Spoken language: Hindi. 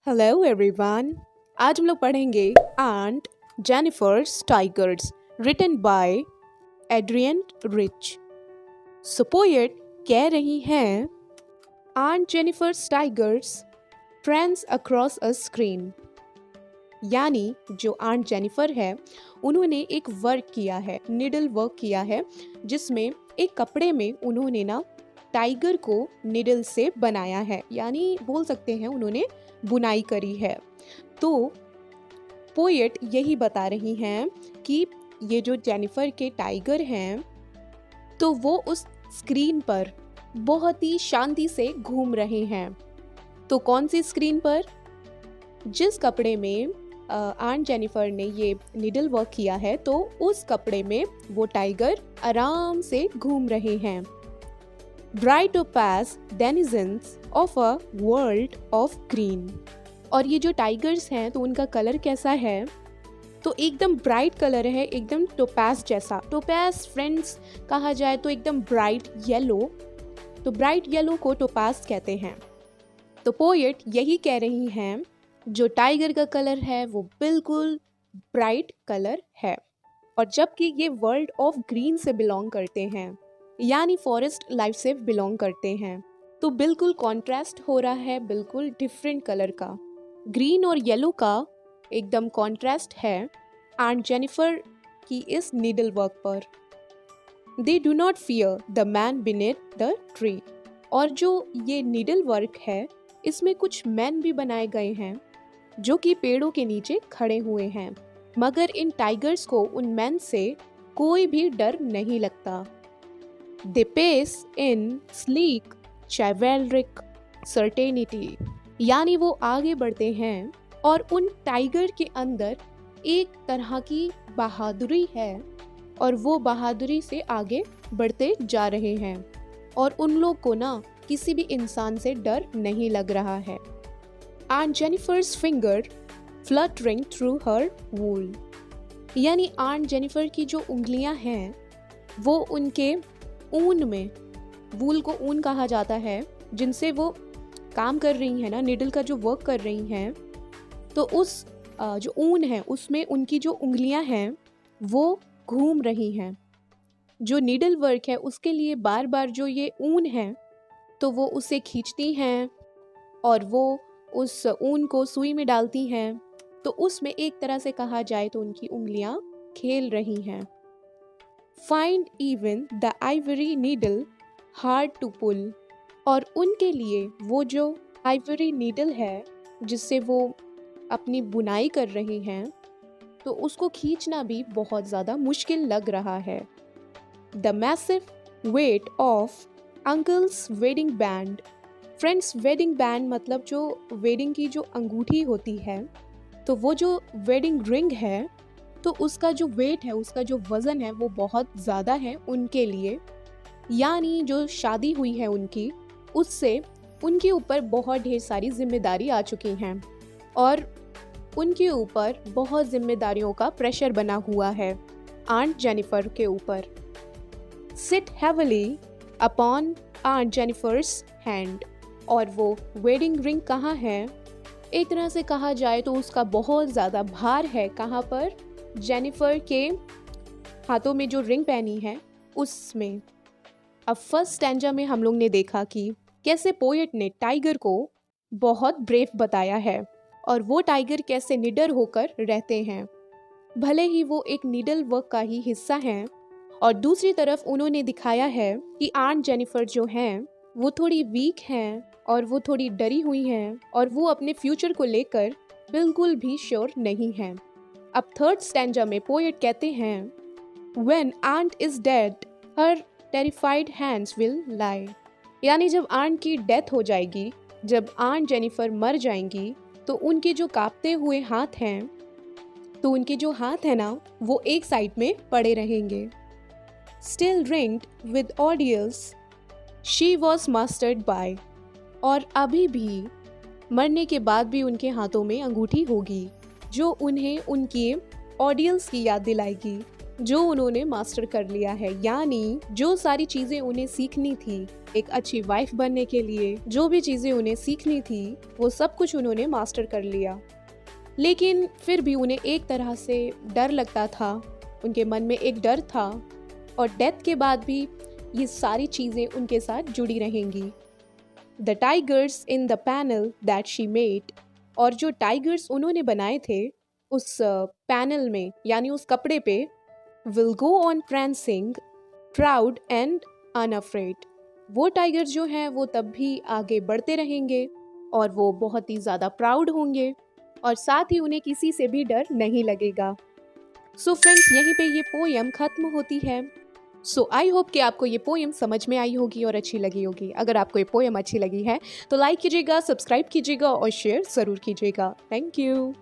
Hello everyone. आज हम लोग पढ़ेंगे Aunt Jennifer's Tigers written by Adrienne Rich. So poet कह रही हैं, Aunt Jennifer's Tigers prance across a screen. यानी जो आंट जेनिफर है उन्होंने एक वर्क किया है, निडल वर्क किया है, जिसमें एक कपड़े में उन्होंने ना टाइगर को निडल से बनाया है, यानी बोल सकते हैं उन्होंने बुनाई करी है। तो पोएट यही बता रही हैं कि ये जो जेनिफर के टाइगर हैं तो वो उस स्क्रीन पर बहुत ही शांति से घूम रहे हैं। तो कौन सी स्क्रीन पर? जिस कपड़े में आंट जेनिफर ने ये निडल वर्क किया है तो उस कपड़े में वो टाइगर आराम से घूम रहे हैं। Bright opaque denizens of a world of green. और ये जो टाइगर्स हैं तो उनका कलर कैसा है? तो एकदम ब्राइट कलर है, एकदम टोपास जैसा। टोपास फ्रेंड्स कहा जाए तो एकदम ब्राइट येलो, तो ब्राइट येलो को टोपास कहते हैं। तो पोएट यही कह रही हैं, जो टाइगर का कलर है वो बिल्कुल ब्राइट कलर है। और जबकि ये वर्ल्ड ऑफ ग्रीन से बिलोंग करते हैं, यानी फॉरेस्ट लाइफ से बिलोंग करते हैं, तो बिल्कुल कॉन्ट्रास्ट हो रहा है, बिल्कुल डिफरेंट कलर का। ग्रीन और येलो का एकदम कॉन्ट्रास्ट है आंट जेनिफर की इस नीडल वर्क पर। They do not fear the man beneath the tree. और जो ये नीडल वर्क है इसमें कुछ मैन भी बनाए गए हैं जो कि पेड़ों के नीचे खड़े हुए हैं, मगर इन टाइगर्स को उन मैन से कोई भी डर नहीं लगता। They pace in sleek chivalric certainty, यानी वो आगे बढ़ते हैं और उन टाइगर के अंदर एक तरह की बहादुरी है और वो बहादुरी से आगे बढ़ते जा रहे हैं और उन लोग को ना किसी भी इंसान से डर नहीं लग रहा है। Aunt Jennifer's finger fluttering through her wool, यानी आंट जेनिफर की जो उंगलियां हैं वो उनके ऊन में, वूल को ऊन कहा जाता है, जिनसे वो काम कर रही हैं ना, निडल का जो वर्क कर रही हैं, तो उस जो ऊन है उसमें उनकी जो उंगलियां हैं वो घूम रही हैं। जो निडल वर्क है उसके लिए बार बार जो ये ऊन है तो वो उसे खींचती हैं और वो उस ऊन को सुई में डालती हैं, तो उसमें एक तरह से कहा जाए तो उनकी उंगलियां खेल रही हैं। Find even the ivory needle hard to pull, और उनके लिए वो जो ivory needle है जिससे वो अपनी बुनाई कर रही हैं तो उसको खींचना भी बहुत ज़्यादा मुश्किल लग रहा है। The massive weight of uncle's wedding band. Friends, wedding band मतलब जो wedding की जो अंगूठी होती है, तो वो जो wedding ring है तो उसका जो वेट है, उसका जो वज़न है वो बहुत ज़्यादा है उनके लिए, यानी जो शादी हुई है उनकी, उससे उनके ऊपर बहुत ढेर सारी जिम्मेदारी आ चुकी हैं और उनके ऊपर बहुत जिम्मेदारियों का प्रेशर बना हुआ है आंट जेनिफर के ऊपर। Sit heavily upon Aunt Jennifer's hand. और वो वेडिंग रिंग कहाँ है? एक तरह से कहा जाए तो उसका बहुत ज़्यादा भार है कहाँ पर? जेनिफर के हाथों में जो रिंग पहनी है उसमें। अब फर्स्ट स्टैंजा में हम लोग ने देखा कि कैसे पोएट ने टाइगर को बहुत ब्रेव बताया है और वो टाइगर कैसे निडर होकर रहते हैं, भले ही वो एक निडल वर्क का ही हिस्सा हैं। और दूसरी तरफ उन्होंने दिखाया है कि आंट जेनिफर जो हैं वो थोड़ी वीक हैं और वो थोड़ी डरी हुई हैं और वो अपने फ्यूचर को लेकर बिल्कुल भी श्योर नहीं हैं। अब थर्ड स्टैंजा में पोएट कहते हैं, When aunt is dead, her terrified hands will lie. यानी जब आंट की डेथ हो जाएगी, जब आंट जेनिफर मर जाएंगी तो उनके जो कांपते हुए हाथ हैं, तो उनके जो हाथ हैं ना वो एक साइड में पड़े रहेंगे। Still ringed with ordeals, she was mastered by. और अभी भी मरने के बाद भी उनके हाथों में अंगूठी होगी जो उन्हें उनके ऑडियंस की याद दिलाएगी। जो उन्होंने मास्टर कर लिया है, यानी जो सारी चीजें उन्हें सीखनी थी एक अच्छी वाइफ बनने के लिए, जो भी चीजें उन्हें सीखनी थी वो सब कुछ उन्होंने मास्टर कर लिया। लेकिन फिर भी उन्हें एक तरह से डर लगता था, उनके मन में एक डर था, और डेथ के बाद भी ये सारी चीजें उनके साथ जुड़ी रहेंगी। The tigers in the panel that she made, और जो टाइगर्स उन्होंने बनाए थे उस पैनल में यानी उस कपड़े पे, will go on prancing proud and unafraid. वो टाइगर जो हैं वो तब भी आगे बढ़ते रहेंगे और वो बहुत ही ज़्यादा प्राउड होंगे और साथ ही उन्हें किसी से भी डर नहीं लगेगा। सो फ्रेंड्स, यहीं पे ये पोयम ख़त्म होती है। सो आई होप कि आपको ये पोयम समझ में आई होगी और अच्छी लगी होगी। अगर आपको ये पोयम अच्छी लगी है तो लाइक कीजिएगा, सब्सक्राइब कीजिएगा और शेयर ज़रूर कीजिएगा। Thank you.